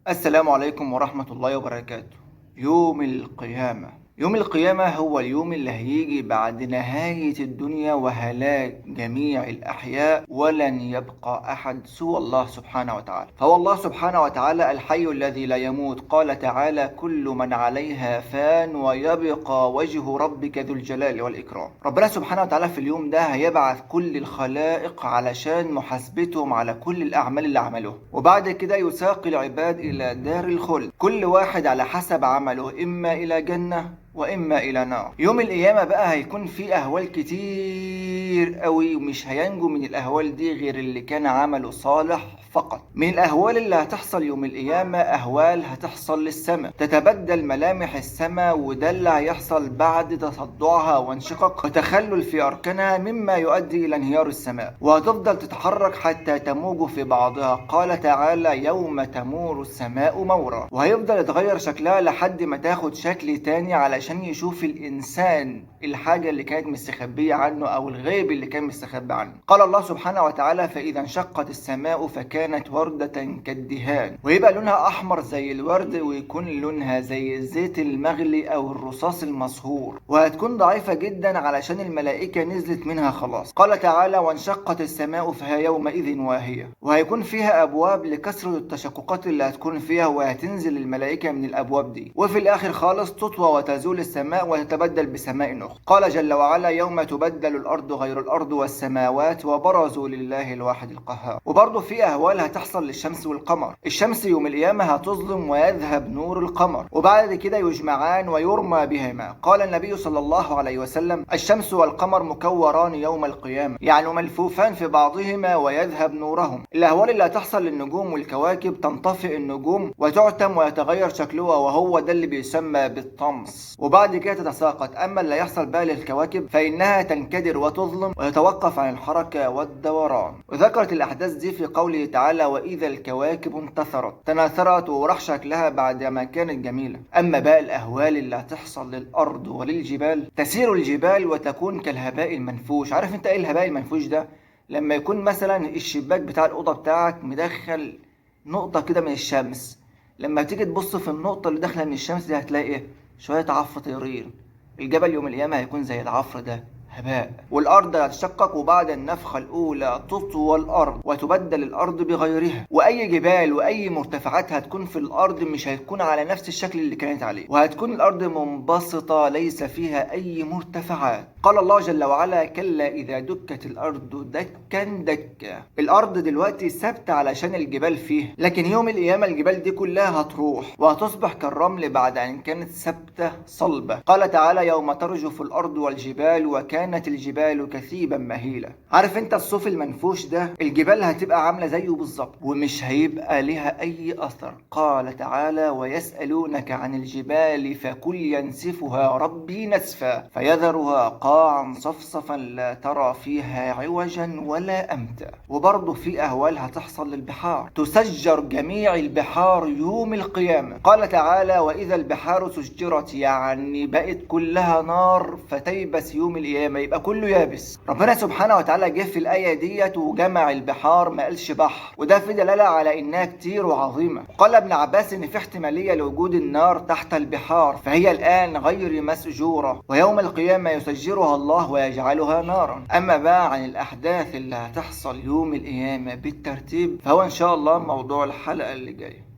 السلام عليكم ورحمة الله وبركاته. يوم القيامة. يوم القيامة هو اليوم اللي هيجي بعد نهاية الدنيا وهلاك جميع الأحياء، ولن يبقى أحد سوى الله سبحانه وتعالى. فهو الله سبحانه وتعالى الحي الذي لا يموت. قال تعالى: كل من عليها فان ويبقى وجه ربك ذو الجلال والإكرام. ربنا سبحانه وتعالى في اليوم ده هيبعث كل الخلائق علشان محاسبتهم على كل الأعمال اللي عملوها، وبعد كده يساق العباد إلى دار الخلد، كل واحد على حسب عمله، إما إلى جنة وإما إلى نار. يوم القيامة بقى هيكون في أهوال كتير قوي، ومش هينجو من الأهوال دي غير اللي كان عمله صالح فقط. من الأهوال اللي هتحصل يوم القيامة أهوال هتحصل للسماء، تتبدل ملامح السماء، وده اللي هيحصل بعد تصدعها وانشقاق وتخلل في أركانها، مما يؤدي إلى انهيار السماء، وهتفضل تتحرك حتى تموج في بعضها. قال تعالى: يوم تمور السماء مورا. وهيفضل يتغير شكلها لحد ما تاخد شكل تاني علشان يشوف الإنسان الحاجة اللي كانت مستخبية عنه، أو الغيب اللي كان مستخبي عنه. قال الله سبحانه وتعالى: فإذا انشقت السماء فكانت وردة كالدهان. ويبقى لونها أحمر زي الورد، ويكون لونها زي الزيت المغلي أو الرصاص المصهور، وهتكون ضعيفة جدا علشان الملائكة نزلت منها خلاص. قال تعالى: وانشقت السماء فهي يومئذ واهية. وهيكون فيها أبواب لكسر التشققات اللي هتكون فيها، وهتنزل الملائكة من الأبواب دي، وفي الآخر خالص تطوى وتزول السماء وتتبدل بسماء أخرى. قال جل وعلا: يوم تبدل الأرض غير الأرض والسماوات وبرزوا لله الواحد القهار. وبرضه في أهوال هتحصل للشمس والقمر. الشمس يوم القيامة هتظلم ويذهب نور القمر، وبعد كده يجمعان ويرمى بهما. قال النبي صلى الله عليه وسلم: الشمس والقمر مكوران يوم القيامة، يعني ملفوفان في بعضهما ويذهب نورهم. الأهوال اللي هتحصل للنجوم والكواكب: تنطفئ النجوم وتعتم ويتغير شكلها، وهو ده اللي بيسمى بالطمس، وبعد كده تتساقط. أما اللي يحصل بقى للكواكب فإنها تنكدر وتظلم ويتوقف عن الحركة والدوران. وذكرت الأحداث دي في قوله تعالى: وإذا الكواكب انتثرت، تناثرت وراح شكلها بعد ما كانت جميلة. أما بقى الأهوال اللي هتحصل للأرض وللجبال: تسير الجبال وتكون كالهباء المنفوش. عارف انت ايه الهباء المنفوش ده؟ لما يكون مثلا الشباك بتاع الأوضة بتاعك مدخل نقطة كده من الشمس، لما تيجي تبص في النقطة اللي داخلة من الشمس دي هتلاقي ايه؟ شوية عفرة طايرين. الجبل يوم القيامة هيكون زي العفر ده، هباء. والأرض هتشقق، وبعد النفخة الأولى تطوى الأرض وتبدل الأرض بغيرها، وأي جبال وأي مرتفعات هتكون في الأرض مش هتكون على نفس الشكل اللي كانت عليه، وهتكون الأرض منبسطة ليس فيها أي مرتفعات. قال الله جل وعلا: كلا إذا دكت الأرض دكا دكا. الأرض دلوقتي ثابتة علشان الجبال فيها، لكن يوم القيامة الجبال دي كلها هتروح وهتصبح كالرمل بعد أن كانت ثابتة صلبة. قال تعالى: يوم ترجف الأرض والجبال وكانت الجبال كثيبا مهيلة. عارف انت الصوف المنفوش ده؟ الجبال هتبقى عاملة زيه بالظبط، ومش هيبقى لها أي أثر. قال تعالى: ويسألونك عن الجبال فقل ينسفها ربي نسفا فيذرها قاعا صفصفا لا ترى فيها عوجا ولا أمتا. وبرضه في أهوال هتحصل للبحار: تسجر جميع البحار يوم القيامة. قال تعالى: وإذا البحار سجرت، يعني بقت كلها نار فتيبس يوم القيامة، يبقى كله يابس. ربنا سبحانه وتعالى جه في الآية ديت وجمع البحار، ما قالش بحر، وده في دلالة على إنها كتير وعظيمة. قال ابن عباس إن في احتمالية لوجود النار تحت البحار، فهي الآن غير مسجورة، ويوم القيامة يسجرها الله ويجعلها نارا. أما بقى عن الأحداث اللي هتحصل يوم القيامة بالترتيب، فهو إن شاء الله موضوع الحلقة اللي جاية.